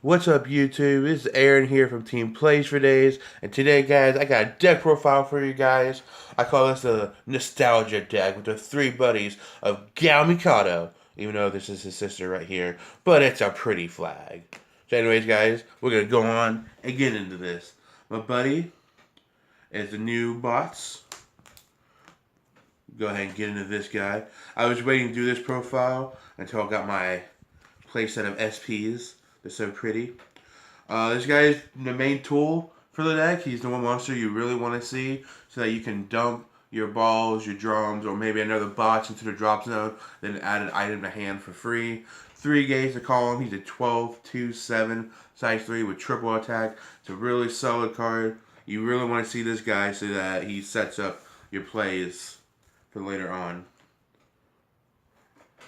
What's up, YouTube? It's Aaron here from Team Plays for Days, and today, guys, I got a deck profile for you guys. I call this the Nostalgia deck with the three buddies of Gal Mikado, even though this is his sister right here, but it's a pretty flag. So, anyways, guys, we're gonna go on and get into this. My buddy is the new bots. Go ahead and get into this guy. I was waiting to do this profile until I got my playset of SPs. They're so pretty. This guy is the main tool for the deck. He's the one monster you really want to see so that you can dump your balls, your drums, or maybe another box into the drop zone, then add an item to hand for free. 3 gauge to call him. He's a 12, 2, 7, size 3 with triple attack. It's a really solid card. You really want to see this guy so that he sets up your plays for later on.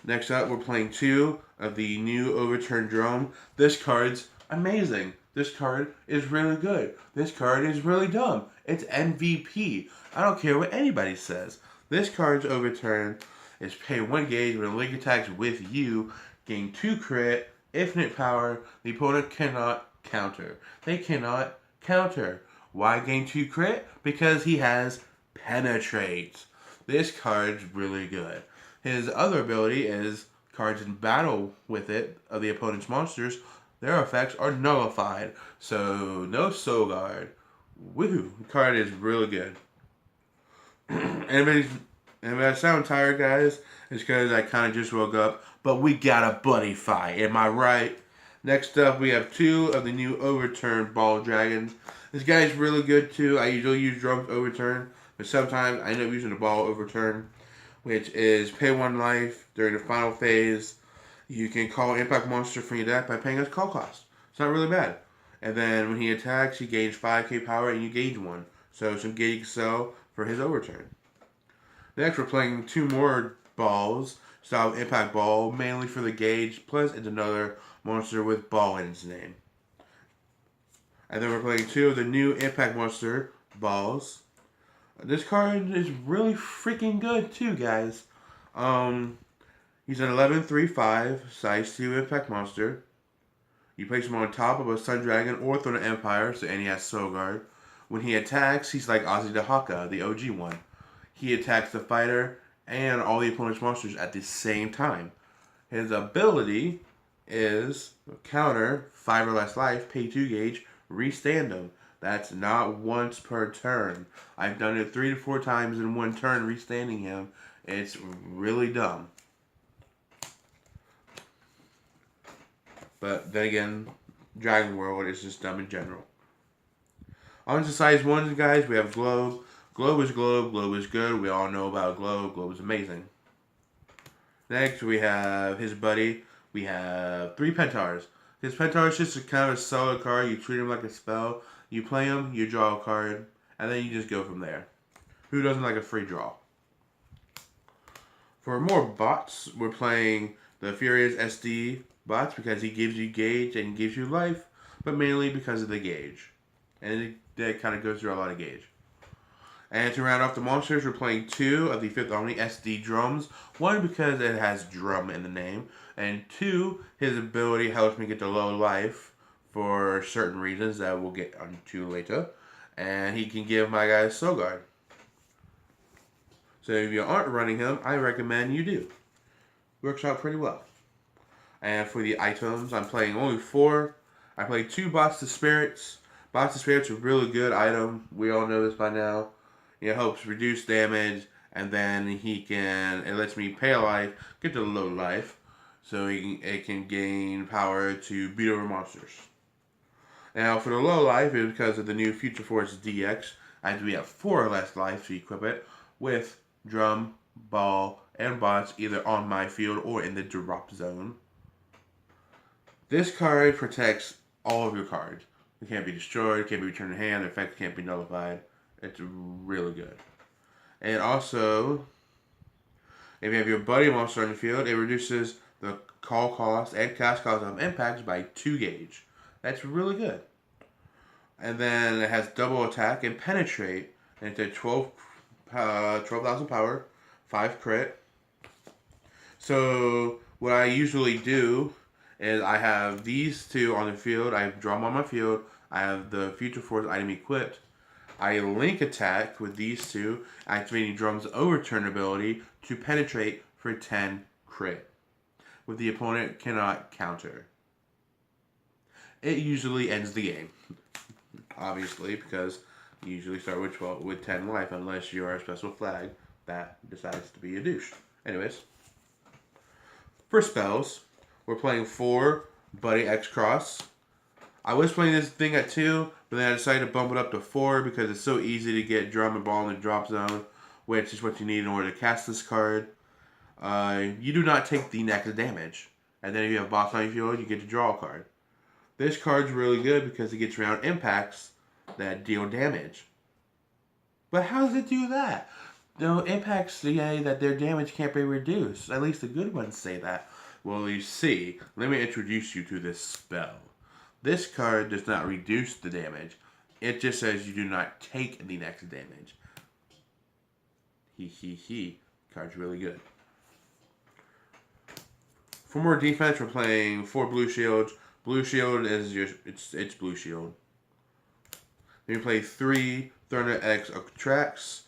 Next up, we're playing 2 of the new Overturned Drum. This card's amazing. This card is really good. This card is really dumb. It's MVP. I don't care what anybody says. This card's Overturn is pay 1 gauge when a link attacks with you, gain 2 crit, infinite power. The opponent cannot counter. They cannot counter. Why gain 2 crit? Because he has Penetrate. This card's really good. His other ability is cards in battle with it of the opponent's monsters, their effects are nullified. So no Soul Guard. Woohoo! The card is really good. And if I sound tired, guys, it's because I kind of just woke up. But we got a buddy fight. Am I right? Next up, we have 2 of the new Overturned Ball Dragons. This guy's really good too. I usually use Drums Overturn, but sometimes I end up using the Ball Overturn, which is pay 1 life during the final phase. You can call Impact Monster from your deck by paying his call cost. It's not really bad. And then when he attacks, he gains 5k power and you gauge 1. So some gauge sell for his overturn. Next, we're playing 2 more balls. Style Impact Ball, mainly for the gauge, plus it's another monster with ball in its name. And then we're playing 2 of the new Impact Monster balls. This card is really freaking good too, guys. He's an 11/3/5, size 2 Impact Monster. You place him on top of a Sun Dragon or Throne of Empire, so and he has Soul Guard. When he attacks, he's like Ozzy the Haka, the OG one. He attacks the fighter and all the opponent's monsters at the same time. His ability is counter 5 or less life, pay 2 gauge, restand him. That's not once per turn. I've done it 3 to 4 times in 1 turn, restanding him. It's really dumb. But then again, Dragon World is just dumb in general. On to size 1s, guys, we have Globe. Globe is Globe. Globe is good. We all know about Globe. Globe is amazing. Next, we have his buddy. We have 3 Pentars. His Pentar is just a kind of a solid card. You treat him like a spell. You play him, you draw a card, and then you just go from there. Who doesn't like a free draw? For more bots, we're playing the Furious SD bots because he gives you gauge and gives you life, but mainly because of the gauge. And it kind of goes through a lot of gauge. And to round off the monsters, we're playing 2 of the 5th Omni SD drums. 1, because it has drum in the name, and 2, his ability helps me get to low life for certain reasons that we'll get onto later. And he can give my guys Soul Guard. So if you aren't running him, I recommend you do. Works out pretty well. And for the items, I'm playing only 4. I play 2 Bots to Spirits. Bots to Spirits are a really good item. We all know this by now. It helps reduce damage, and then it lets me pay a life, get to low life, so it can gain power to beat over monsters. Now, for the low life, it's because of the new Future Force DX, as we have 4 or less life to equip it with drum, ball, and bots either on my field or in the drop zone. This card protects all of your cards. It can't be destroyed, it can't be returned to hand, the effect can't be nullified. It's really good. And also, if you have your buddy monster on the field, it reduces the call cost and cast cost of impacts by 2 gauge. That's really good. And then it has double attack and penetrate. And it's a 12,000 power, 5 crit. So what I usually do is I have these two on the field. I have Drum on my field. I have the Future Force item equipped. I link attack with these two, activating Drum's Overturn ability to penetrate for 10 crit, with the opponent cannot counter. It usually ends the game, obviously, because you usually start with 10 life unless you are a special flag that decides to be a douche. Anyways, for spells, we're playing 4 Buddy X Cross. I was playing this thing at 2, but then I decided to bump it up to 4 because it's so easy to get Drum and Ball in the drop zone, which is what you need in order to cast this card. You do not take the next damage. And then if you have Boss on your field, you get to draw a card. This card's really good because it gets around impacts that deal damage. But how does it do that? No, impacts say that their damage can't be reduced. At least the good ones say that. Well, you see, let me introduce you to this spell. This card does not reduce the damage. It just says you do not take the next damage. Card's really good. For more defense, we're playing 4 Blue Shields. Blue Shield is it's Blue Shield. Then we play 3 Thunder X Tracks.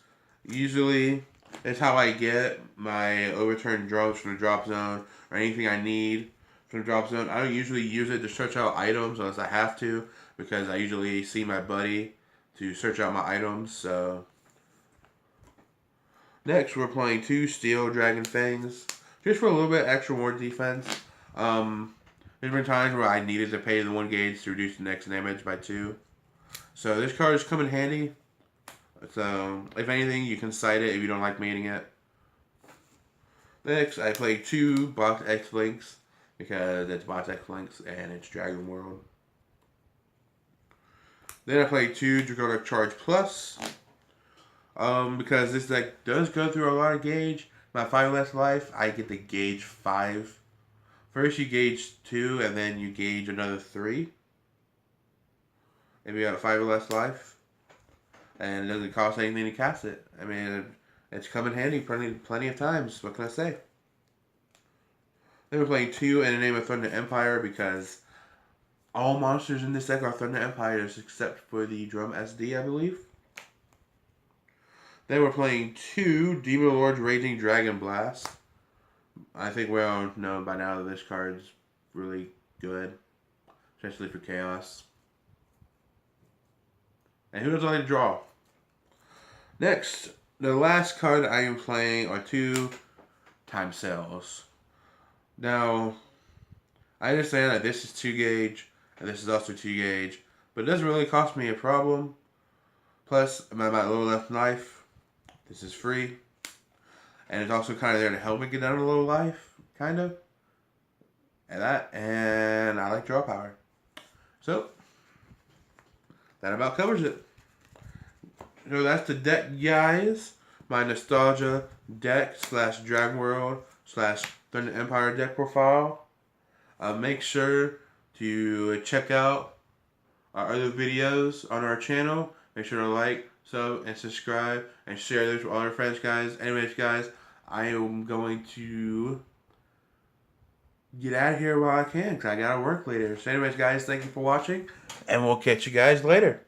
Usually, it's how I get my overturned drums from the drop zone or anything I need from the drop zone. I don't usually use it to search out items unless I have to, because I usually see my buddy to search out my items. So next, we're playing 2 Steel Dragon Fangs, just for a little bit extra more defense. There's been times where I needed to pay the 1 gauge to reduce the next damage by 2. So this card has come in handy. So if anything, you can cite it if you don't like mating it. Next, I play 2 Box X Links because it's Box X Links and it's Dragon World. Then I play 2 Draconic Charge Plus because this deck does go through a lot of gauge. My 5 less life, I get to gauge 5. First you gauge 2 and then you gauge another 3. If you have 5 or less life. And it doesn't cost anything to cast it. I mean, it's come in handy plenty of times. What can I say? Then we're playing 2 in the name of Thunder Empire because all monsters in this deck are Thunder Empires except for the Drum SD, I believe. Then we're playing 2 Demon Lord's Raging Dragon Blast. I think we all know by now that this card's really good, especially for Chaos. And who doesn't like to draw? Next, the last card I am playing are 2 Time Cells. Now, I understand that this is 2 gauge, and this is also 2 gauge, but it doesn't really cost me a problem. Plus, I'm at my low left life. This is free. And it's also kind of there to help me get down to low life, kind of. And I like draw power. So, that about covers it. So that's the deck, guys. My Nostalgia deck / Dragon World / Thunder Empire deck profile. Make sure to check out our other videos on our channel. Make sure to like, sub, and subscribe, and share those with all your friends, guys. Anyways, guys, I am going to get out of here while I can, because I gotta work later. So anyways, guys, thank you for watching, and we'll catch you guys later.